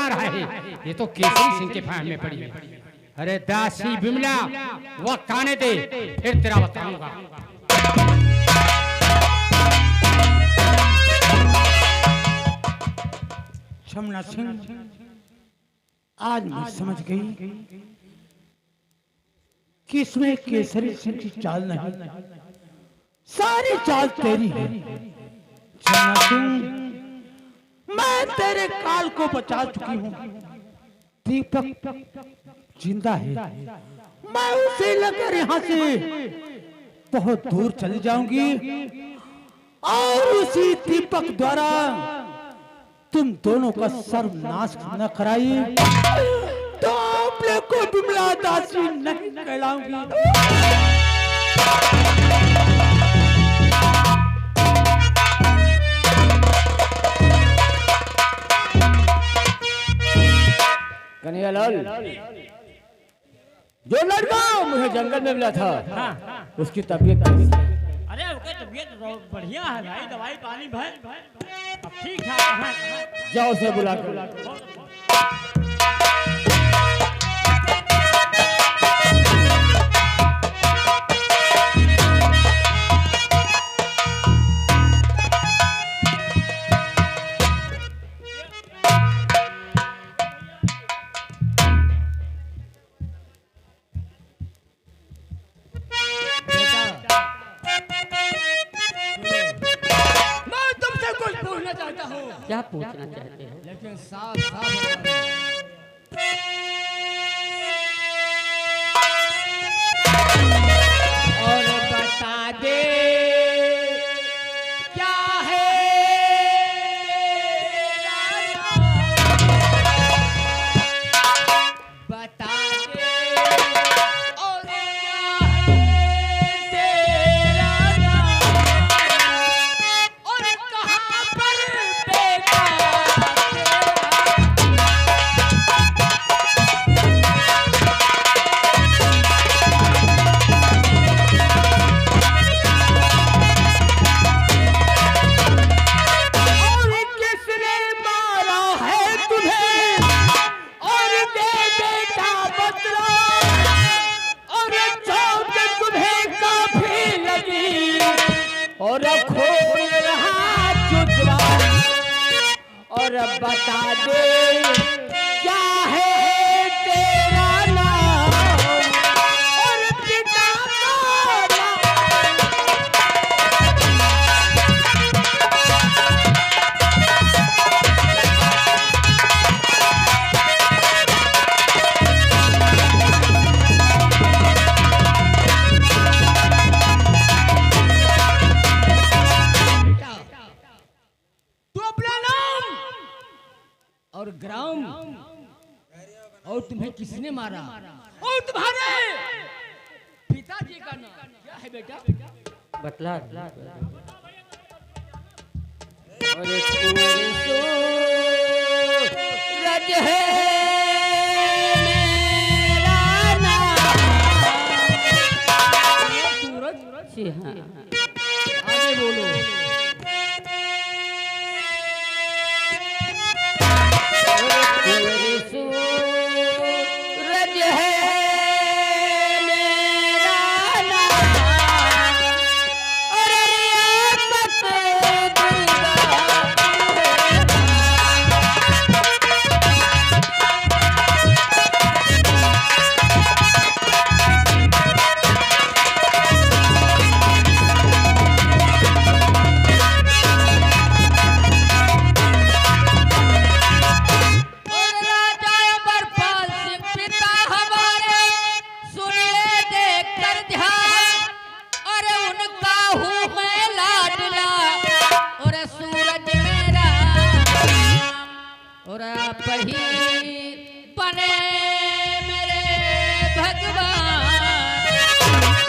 आ रहा है, ये तो केसरी सिंह के फांद में पड़ी है। अरे दासी बिमला, वक्त आने दे, फिर तेरा बताऊंगा। शमना सिंह, आज मैं समझ गई कि इसमें केसरी सिंह की चाल नहीं, सारी चाल तेरी है। शमना सिंह, मैं तेरे काल को बचा चुकी हूँ। दीपक जिंदा है, मैं उसे लेकर यहाँ से बहुत दूर चली जाऊंगी और उसी दीपक द्वारा तुम दोनों का सर्वनाश न कराई तो अपने को बिमला दासी नहीं कहलाऊंगी। कन्हैयालाल, जो लड़का मुझे जंगल में मिला था, उसकी तबीयत कैसी है? अरे उसकी तबीयत बढ़िया है भाई, दवाई पानी भाई अब ठीक ठाक है। जाओ उसे बुला कर। क्या पूछना चाहते हो? लेकिन साफ साफ और बता दे क्या है बता दे और तेरा और कहाँ पर और बता दे क्या है तेरा नाम और पिता का और ग्राम और तुम्हें किसने मारा और तुम्हारे पिताजी का नाम क्या है बेटा? बतला। अरे सूरज है मेरा नाम। सूरज? जी हाँ। आगे बोलो। सूरज है मेरा नाम और रियासत दुर्गा। बने मेरे भगवान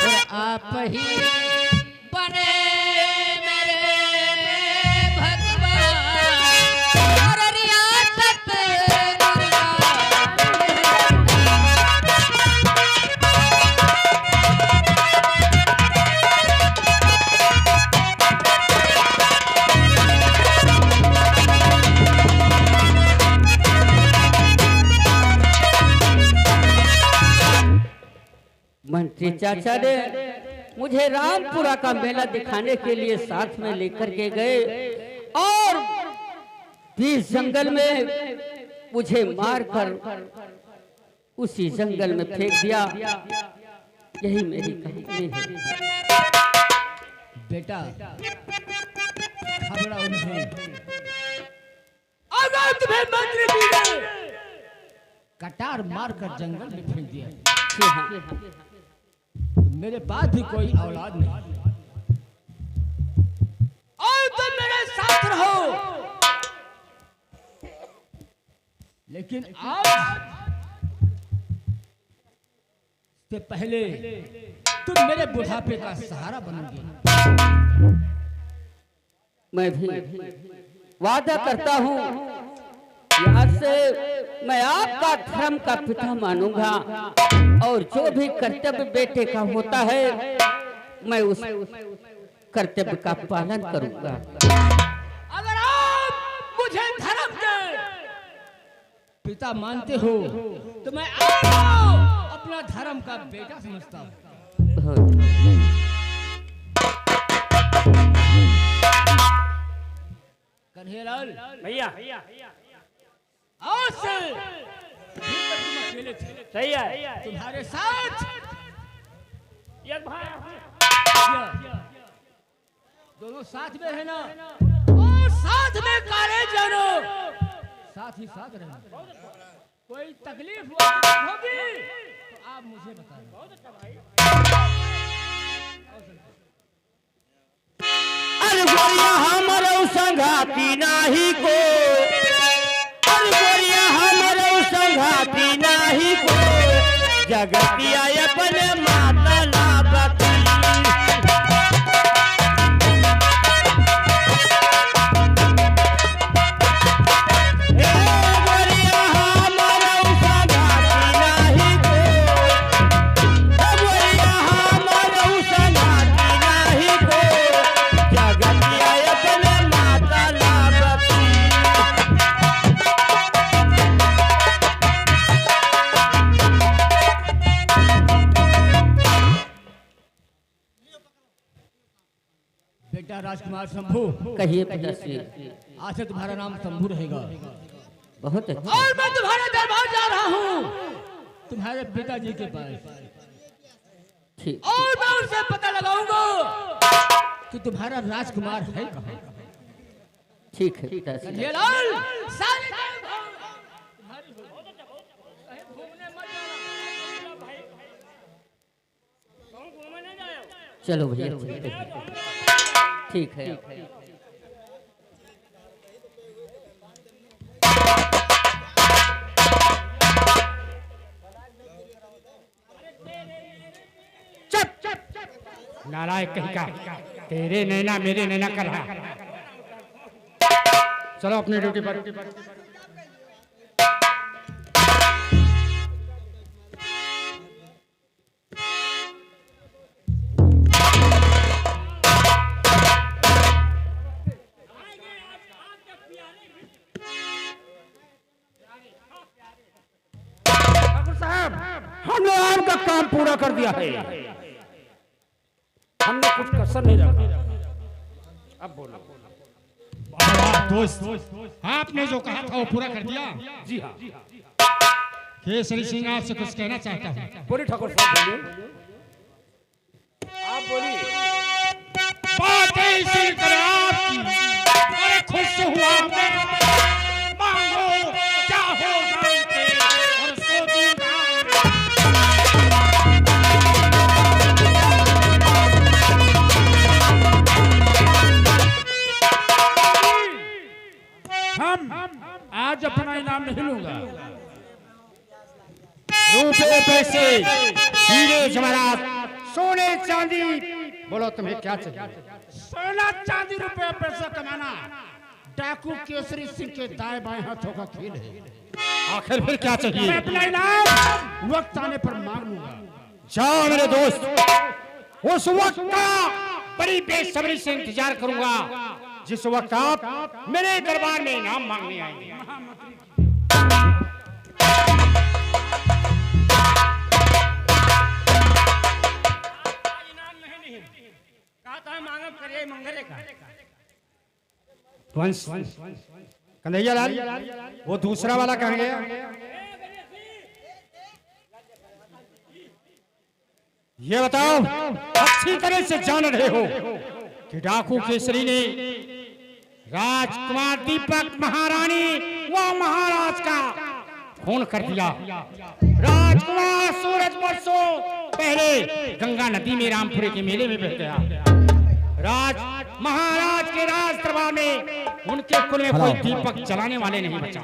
और आप ही बने मेरे भगवान और रियासत दुर्गा। मंत्री चाचा ने मुझे रामपुरा का मेला दिखाने के लिए साथ में लेकर के गए और बीच जंगल में मुझे मारकर उसी जंगल में फेंक दिया। यही मेरी कहानी है। बेटा घबराओ नहीं। अगर तुम्हें मंत्री जी ने कटार मारकर जंगल में फेंक दिया जी हाँ, तो मेरे पास भी कोई औलाद नहीं और तुम मेरे साथ रहो। लेकिन आज से पहले तुम मेरे बुढ़ापे का सहारा बनोगे। मैं भी वादा करता हूँ आज से मैं आपका धर्म का पिता मानूंगा और जो भी कर्तव्य बेटे का होता है मैं उस कर्तव्य का पालन करूंगा। अगर आप मुझे धर्म के पिता मानते हो तो मैं आपको अपना धर्म का बेटा समझता हूँ। कन्हैयालाल भैया आज से तुम अकेले थे, सही है। तुम्हारे साथ एक भाई दोनों साथ में है ना और साथ में काले जानो साथ ही साथ रहना। कोई तकलीफ होगी तो आप मुझे बताएं। अरे गोरिया हमारे संघाती नाही को, अरे गोरिया हमारे संघाती नाही को, जगतिया अपने माता लाबती। बेटा राजकुमार शंभू, कहिए पिताश्री। आज से तुम्हारा नाम शंभू रहेगा बहुत अच्छा। और मैं तुम्हारे दरबार जा रहा हूँ तुम्हारे पिताजी के पास ठीक और मैं उनसे पता लगाऊंगा कि तुम्हारा राजकुमार है कहाँ। ठीक है पिताश्री। कन्हैयालाल सारे तुम्हारी कहीं घूमने मत जाना। चलो भैया ठीक है। नालायक कहीं का, तेरे नैना मेरे नैना कर रहा। चलो अपनी ड्यूटी पर। हमने आपका काम पूरा कर दिया है, हमने कुछ कसर नहीं रखा। अब बोलो। दोस्त, आपने जो कहा था वो पूरा कर दिया। जी हाँ, केसरी सिंह आपसे कुछ कहना चाहता हूँ। बोलिए ठाकुर साहब, बोलिए। आप बोलिए। बातें सुनकर आपकी बड़े खुश हुआ मैं। मांगो चाहो जानते और सो दूंगा। हम आज अपना इनाम नहीं लूंगा। रुपए पैसे हीरे जवाहरात सोने चांदी, बोलो तुम्हें क्या चाहिए? सोना चांदी रुपया पैसा कमाना डाकू केसरी सिंह के दाएं बाएं हाथों का खेल है। आखिर फिर क्या मैं चाहिए? अपना इनाम वक्त आने पर मांग लूंगा। जाओ मेरे दोस्त, उस वक्त का बड़ी बेसब्री से इंतजार करूंगा जिस वक्त आप मेरे दरबार में इनाम मांगने आएंगे। वंश कन्हैया लाल, वो दूसरा वाला कहाँ गया? ये बताओ, अच्छी तरह से जान रहे हो कि डाकू केसरी ने राजकुमार दीपक महारानी व महाराज का खून कर दिया। राजकुमार सूरज वर्षों पहले गंगा नदी में रामपुरे के मेले में बह गया। महाराज के राज दरबार में उनके कुल में कोई दीपक जलाने वाले नहीं बचा।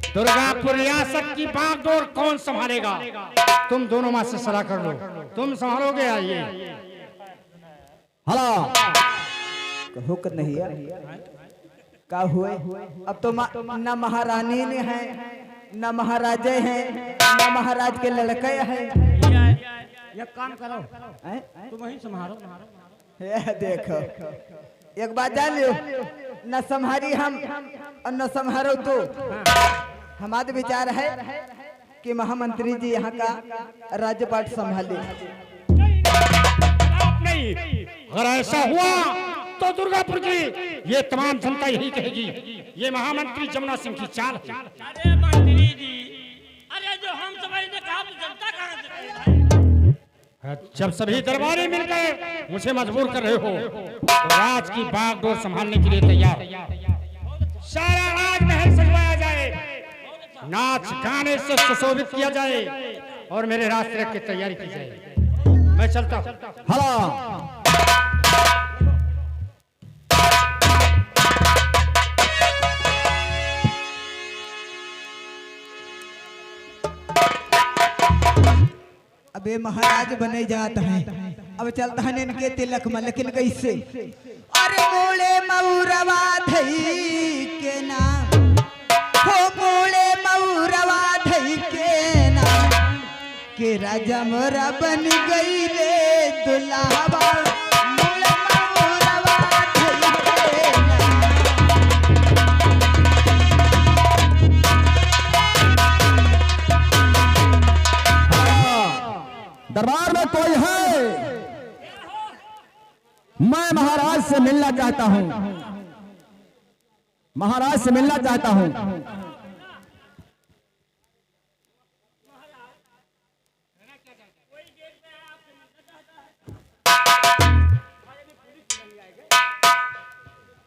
दुर्गापुर रियासत की बागडोर कौन संभालेगा? तुम दोनों मां से सलाह कर लो, तुम संभालोगे? आइए। हला कहो कि नहीं है का हुए? अब तो ना महारानी ने है, ना महाराजे हैं, ना महाराज के लड़के हैं। ये काम करो, तुम वही संभालो। ये देखो, एक बात जान लियो, न संभारी हम और न संभारो तू। हमारा विचार है कि महामंत्री जी यहाँ का राज्यपाट संभाले। नहीं, अगर ऐसा हुआ तो दुर्गापुर की ये तमाम जनता यही कहेगी, ये महामंत्री जमुना सिंह की चाल है। अरे मंत्री जी, अरे जो हम समझने कहा तो जनता कहाँ से? जब सभी दरबारी मिलकर मुझे मजबूर कर रहे हो तो राज की बागडोर संभालने के लिए तैयार। सारा राजमहल सजवाया जाए, नाच गाने से सुशोभित किया जाए और मेरे रास्ते की तैयारी की जाए। मैं चलता हूँ। हला अबे महाराज बने जाता है, अब चलता है इनके तिलक में, लेकिन कैसे? अरे मोले मऊरवा धई के नाम, हो मोले मऊरवा धई के नाम, के राजा मोरा बन गई रे दुल्हावा। मोले मऊरवा धई के नाम। दरबार में कोई है? मैं महाराज से मिलना चाहता हूं, महाराज से मिलना चाहता हूं।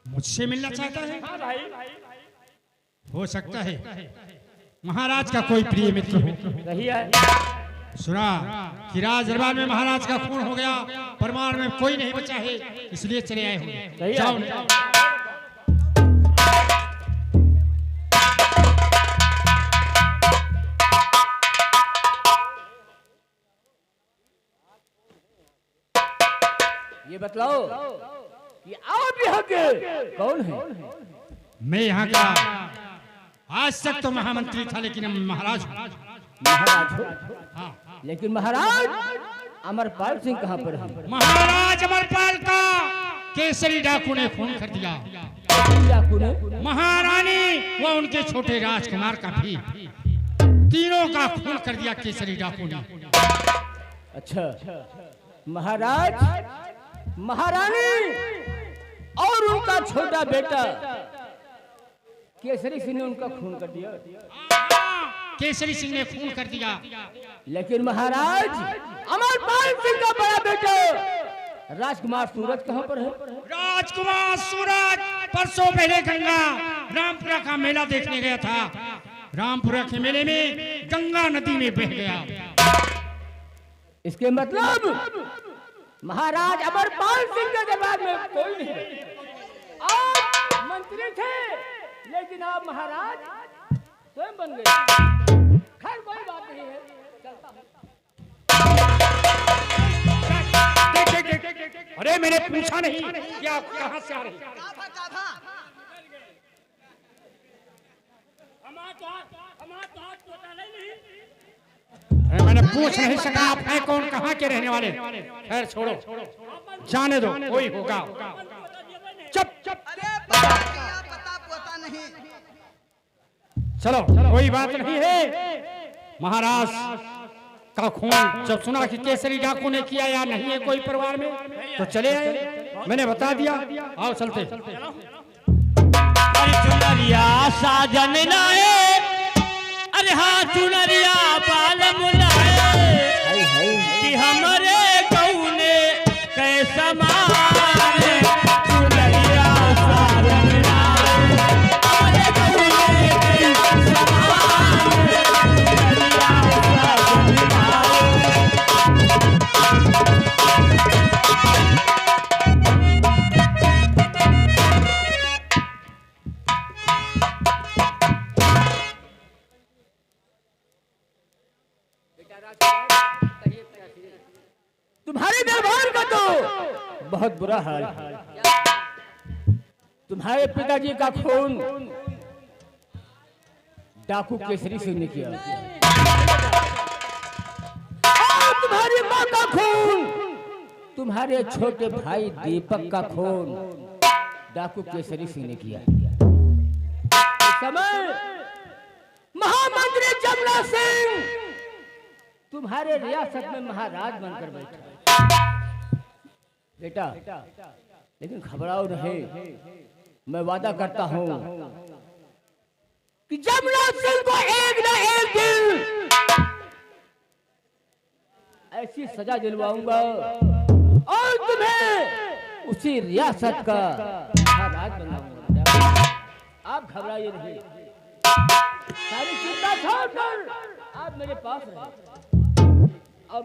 मुझसे मिलना चाहता है? हो सकता है महाराज का कोई प्रिय मित्र हो। सुना कि राज दरबार में महाराज का खून हो गया, परमार में कोई नहीं बचा है, इसलिए चले आए हो। जाओ। ये बतलाओ कि आप यहाँ के कौन है? मैं यहाँ का आज तक तो महामंत्री था, लेकिन अब महाराज हूँ। महाराज हो? हाँ। लेकिन महाराज अमरपाल सिंह कहाँ पर है? महाराज अमरपाल का केसरी डाकू ने खून कर दिया। डाकू ने? महारानी व उनके छोटे राजकुमार का भी, तीनों का खून कर दिया केसरी डाकू ने। अच्छा, महाराज, महारानी और उनका छोटा बेटा केसरी सिंह ने उनका खून कर दिया। केसरी सिंह ने खून कर दिया, लेकिन महाराज अमरपाल सिंह का बड़ा बेटा राजकुमार सूरज कहाँ पर है? राजकुमार सूरज परसों पहले गंगा रामपुरा का मेला देखने गया था। रामपुरा के मेले में गंगा नदी में बह गया। इसके मतलब महाराज अमरपाल सिंह के दरबार में कोई नहीं है। आप मंत्री थे, लेकिन आप महाराज स्वयं बन गए। खैर कोई बात नहीं है, चलता हूं। अरे मैंने पूछा नहीं कि आप कहां से आ रहे हैं? अरे मैंने पूछ नहीं सका आप हैं कौन, कहां के रहने वाले? खैर छोड़ो, जाने दो, कोई होगा। चुप चुप, पता नहीं। चलो कोई बात नहीं है। महाराज का खून जब सुना कि केसरी डाकू ने किया या नहीं है कोई परिवार में, तो चले आए। मैंने बता दिया, आओ चलते। चुनरिया साजन लाए, अरे हाँ चुनरिया बाल मुलाए कि हमारे गौने कैसा मारे, चुनरिया साजन लाए, हमारे गौने कैसा मारे, चुनरिया साजन लाए। तुम्हारे दरबार का तो बहुत बुरा हाल है। तुम्हारे पिताजी का खून डाकू केसरी सिंह ने किया और तुम्हारी माँ का खून, तुम्हारे छोटे भाई दीपक का खून डाकू केसरी सिंह ने किया। इस समय महामंत्री जमुना सिंह तुम्हारे रियासत में महाराज बनकर बैठा। बेटा लेकिन घबराओ नहीं, मैं वादा करता हूं कि जमुना सिंह को एक न एक दिन ऐसी सजा दिलवाऊंगा और तुम्हें उसी रियासत का महाराज बनाऊंगा। आप घबराइए नहीं, सारी चिंता छोड़कर आप मेरे पास रहे। अब